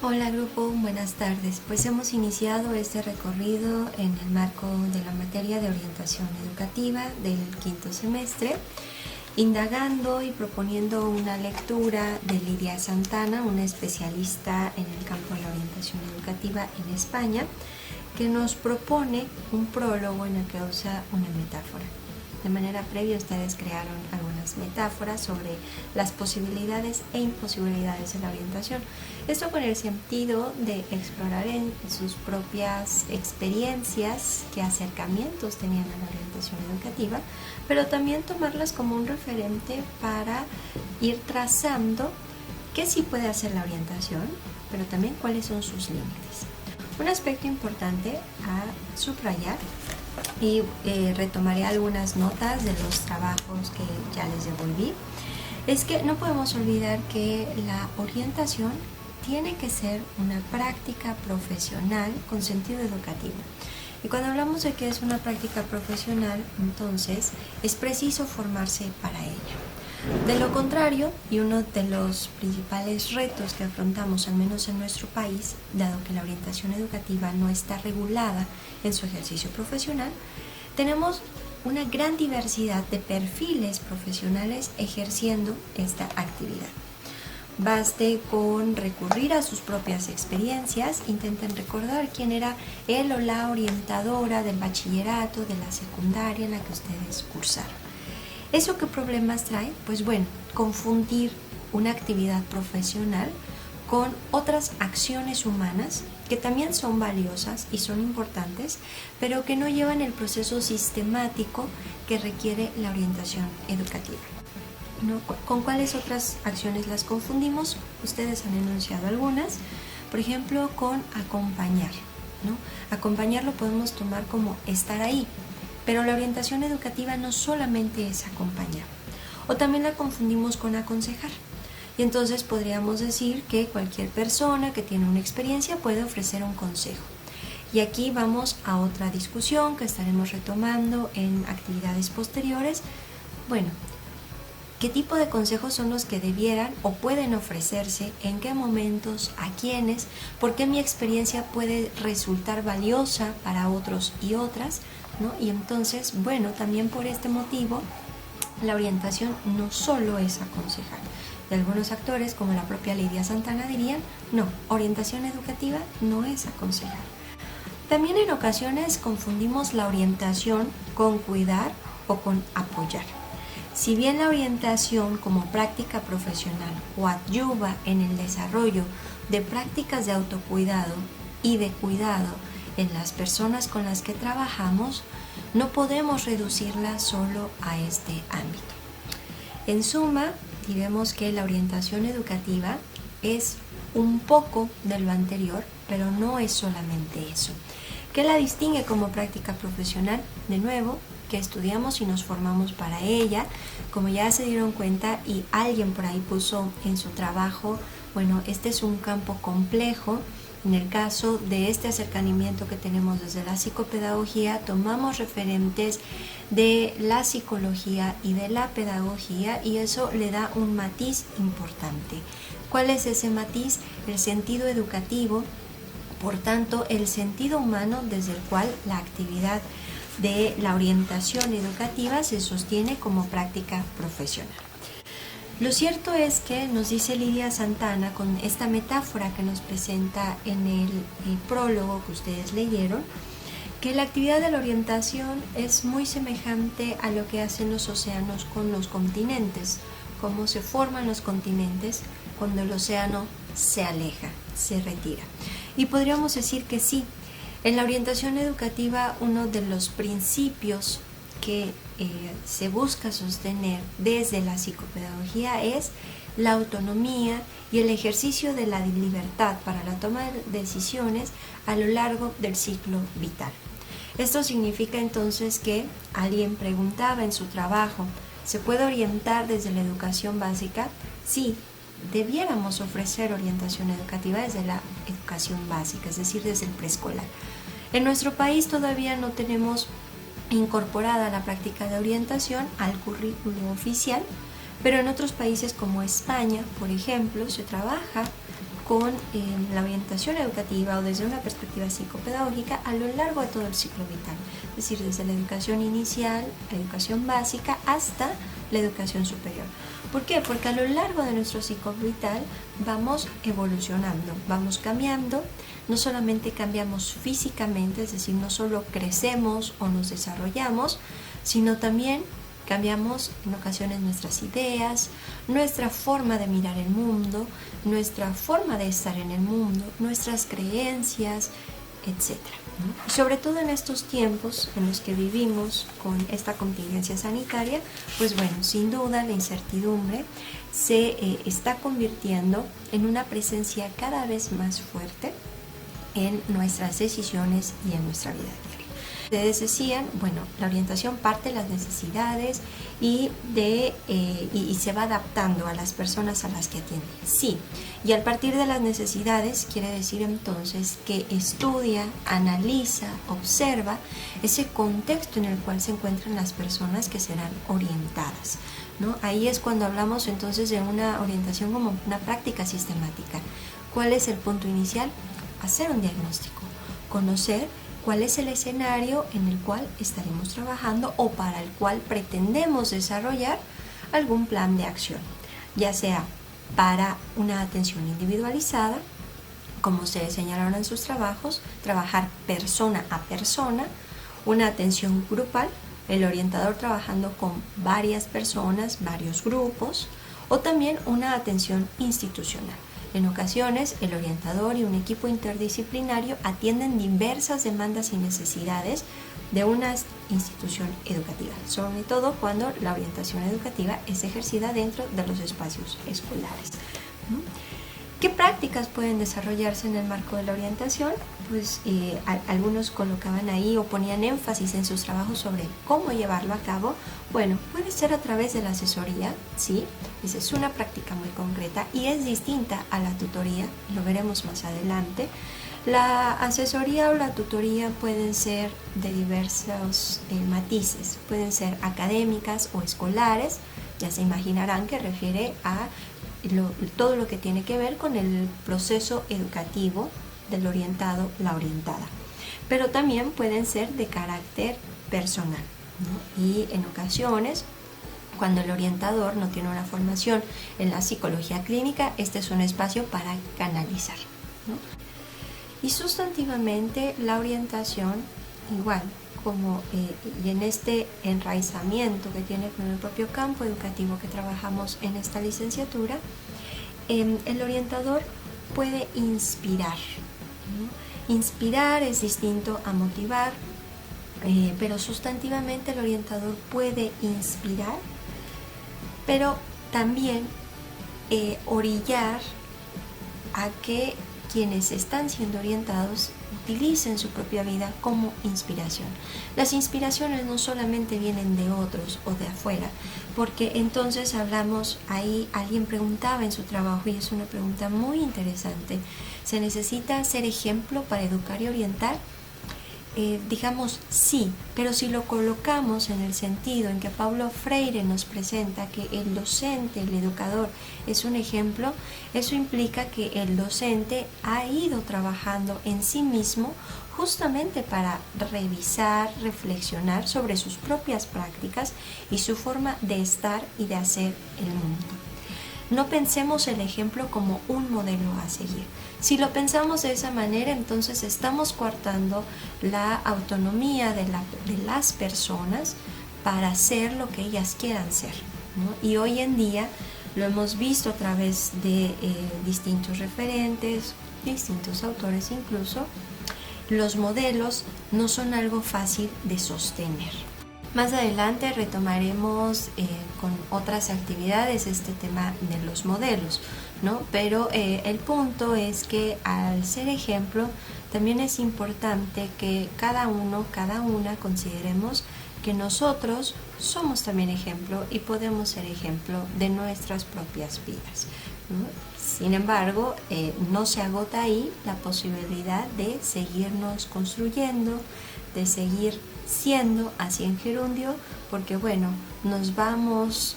Hola grupo, buenas tardes. Pues hemos iniciado este recorrido en el marco de la materia de orientación educativa del quinto semestre, indagando y proponiendo una lectura de Lidia Santana, una especialista en el campo de la orientación educativa en España, que nos propone un prólogo en el que usa una metáfora. De manera previa ustedes crearon algunas metáforas sobre las posibilidades e imposibilidades de la orientación. Esto con el sentido de explorar en sus propias experiencias qué acercamientos tenían a la orientación educativa, pero también tomarlas como un referente para ir trazando qué sí puede hacer la orientación, pero también cuáles son sus límites. Un aspecto importante a subrayar, y retomaré algunas notas de los trabajos que ya les devolví, es que no podemos olvidar que la orientación tiene que ser una práctica profesional con sentido educativo. Y cuando hablamos de que es una práctica profesional, entonces es preciso formarse para ello. De lo contrario, y uno de los principales retos que afrontamos, al menos en nuestro país, dado que la orientación educativa no está regulada en su ejercicio profesional, tenemos una gran diversidad de perfiles profesionales ejerciendo esta actividad. Baste con recurrir a sus propias experiencias, intenten recordar quién era él o la orientadora del bachillerato, de la secundaria en la que ustedes cursaron. ¿Eso qué problemas trae? Pues bueno, confundir una actividad profesional con otras acciones humanas que también son valiosas y son importantes, pero que no llevan el proceso sistemático que requiere la orientación educativa. ¿No? ¿Con cuáles otras acciones las confundimos? Ustedes han enunciado algunas, por ejemplo, con acompañar, ¿no? Acompañar lo podemos tomar como estar ahí, pero la orientación educativa no solamente es acompañar, o también la confundimos con aconsejar. Y entonces podríamos decir que cualquier persona que tiene una experiencia puede ofrecer un consejo. Y aquí vamos a otra discusión que estaremos retomando en actividades posteriores. Bueno, ¿qué tipo de consejos son los que debieran o pueden ofrecerse? ¿En qué momentos? ¿A quiénes? ¿Por qué mi experiencia puede resultar valiosa para otros y otras? ¿No? Y entonces, bueno, también por este motivo, la orientación no solo es aconsejar. Y algunos actores, como la propia Lidia Santana, dirían, no, orientación educativa no es aconsejar. También en ocasiones confundimos la orientación con cuidar o con apoyar. Si bien la orientación como práctica profesional coadyuva en el desarrollo de prácticas de autocuidado y de cuidado en las personas con las que trabajamos, no podemos reducirla solo a este ámbito. En suma, diremos que la orientación educativa es un poco de lo anterior, pero no es solamente eso. ¿Qué la distingue como práctica profesional? De nuevo, que estudiamos y nos formamos para ella, como ya se dieron cuenta y alguien por ahí puso en su trabajo, bueno, este es un campo complejo. En el caso de este acercamiento que tenemos desde la psicopedagogía, tomamos referentes de la psicología y de la pedagogía y eso le da un matiz importante. ¿Cuál es ese matiz? El sentido educativo, por tanto, el sentido humano desde el cual la actividad de la orientación educativa se sostiene como práctica profesional. Lo cierto es que nos dice Lidia Santana, con esta metáfora que nos presenta en el prólogo que ustedes leyeron, que la actividad de la orientación es muy semejante a lo que hacen los océanos con los continentes, cómo se forman los continentes cuando el océano se aleja, se retira. Y podríamos decir que sí, en la orientación educativa uno de los principios que se busca sostener desde la psicopedagogía es la autonomía y el ejercicio de la libertad para la toma de decisiones a lo largo del ciclo vital. Esto significa entonces que alguien preguntaba en su trabajo, ¿se puede orientar desde la educación básica? Sí, debiéramos ofrecer orientación educativa desde la educación básica, es decir, desde el preescolar. En nuestro país todavía no tenemos incorporada la práctica de orientación al currículo oficial, pero en otros países como España, por ejemplo, se trabaja con la orientación educativa o desde una perspectiva psicopedagógica a lo largo de todo el ciclo vital, es decir, desde la educación inicial, la educación básica, hasta la educación superior. ¿Por qué? Porque a lo largo de nuestro ciclo vital vamos evolucionando, vamos cambiando, no solamente cambiamos físicamente, es decir, no solo crecemos o nos desarrollamos, sino también cambiamos en ocasiones nuestras ideas, nuestra forma de mirar el mundo, nuestra forma de estar en el mundo, nuestras creencias, etc. Y sobre todo en estos tiempos en los que vivimos con esta contingencia sanitaria, pues bueno, sin duda la incertidumbre se está convirtiendo en una presencia cada vez más fuerte en nuestras decisiones y en nuestra vida diaria. Ustedes decían, bueno, la orientación parte de las necesidades y se va adaptando a las personas a las que atiende. Sí, y al partir de las necesidades quiere decir entonces que estudia, analiza, observa ese contexto en el cual se encuentran las personas que serán orientadas, ¿no? Ahí es cuando hablamos entonces de una orientación como una práctica sistemática. ¿Cuál es el punto inicial? Hacer un diagnóstico, conocer cuál es el escenario en el cual estaremos trabajando o para el cual pretendemos desarrollar algún plan de acción, ya sea para una atención individualizada, como ustedes señalaron en sus trabajos, trabajar persona a persona, una atención grupal, el orientador trabajando con varias personas, varios grupos, o también una atención institucional. En ocasiones, el orientador y un equipo interdisciplinario atienden diversas demandas y necesidades de una institución educativa, sobre todo cuando la orientación educativa es ejercida dentro de los espacios escolares. ¿Qué prácticas pueden desarrollarse en el marco de la orientación? Pues algunos colocaban ahí o ponían énfasis en sus trabajos sobre cómo llevarlo a cabo. Bueno, puede ser a través de la asesoría, ¿sí? Esa es una práctica muy concreta y es distinta a la tutoría, lo veremos más adelante. La asesoría o la tutoría pueden ser de diversos matices, pueden ser académicas o escolares, ya se imaginarán que refiere a todo lo que tiene que ver con el proceso educativo del orientado, la orientada. Pero también pueden ser de carácter personal, ¿no? Y en ocasiones, cuando el orientador no tiene una formación en la psicología clínica, este es un espacio para canalizar, ¿no? Y sustantivamente la orientación, igual, como y en este enraizamiento que tiene con el propio campo educativo que trabajamos en esta licenciatura, el orientador puede inspirar, ¿no? Inspirar es distinto a motivar, pero sustantivamente el orientador puede inspirar, pero también orillar a que quienes están siendo orientados utilicen su propia vida como inspiración. Las inspiraciones no solamente vienen de otros o de afuera, porque entonces hablamos, ahí alguien preguntaba en su trabajo y es una pregunta muy interesante, ¿se necesita ser ejemplo para educar y orientar? Digamos sí, pero si lo colocamos en el sentido en que Paulo Freire nos presenta que el docente, el educador es un ejemplo, eso implica que el docente ha ido trabajando en sí mismo justamente para revisar, reflexionar sobre sus propias prácticas y su forma de estar y de hacer el mundo. No pensemos el ejemplo como un modelo a seguir. Si lo pensamos de esa manera, entonces estamos coartando la autonomía de las personas para ser lo que ellas quieran ser, ¿no? Y hoy en día lo hemos visto a través de distintos referentes, distintos autores incluso, los modelos no son algo fácil de sostener. Más adelante retomaremos con otras actividades este tema de los modelos, ¿no? Pero el punto es que al ser ejemplo también es importante que cada uno, cada una consideremos que nosotros somos también ejemplo y podemos ser ejemplo de nuestras propias vidas, ¿no? Sin embargo, no se agota ahí la posibilidad de seguirnos construyendo, de seguir siendo así en gerundio, porque bueno, nos vamos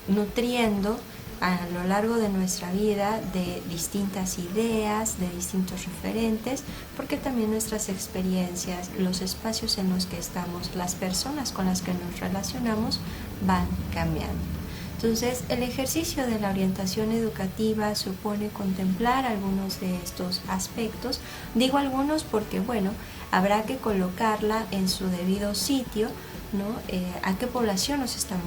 nutriendo a lo largo de nuestra vida de distintas ideas, de distintos referentes, porque también nuestras experiencias, los espacios en los que estamos, las personas con las que nos relacionamos van cambiando. Entonces, el ejercicio de la orientación educativa supone contemplar algunos de estos aspectos. Digo algunos porque, bueno, habrá que colocarla en su debido sitio, ¿no? A qué población nos estamos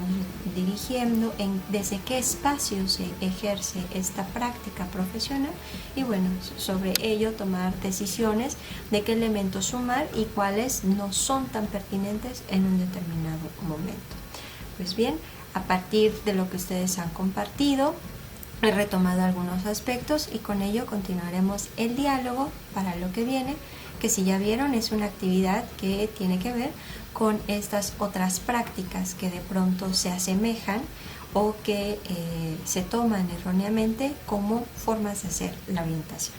dirigiendo, desde qué espacio se ejerce esta práctica profesional y bueno, sobre ello tomar decisiones de qué elementos sumar y cuáles no son tan pertinentes en un determinado momento. Pues bien, a partir de lo que ustedes han compartido, he retomado algunos aspectos y con ello continuaremos el diálogo para lo que viene, que si ya vieron es una actividad que tiene que ver con estas otras prácticas que de pronto se asemejan o que se toman erróneamente como formas de hacer la orientación.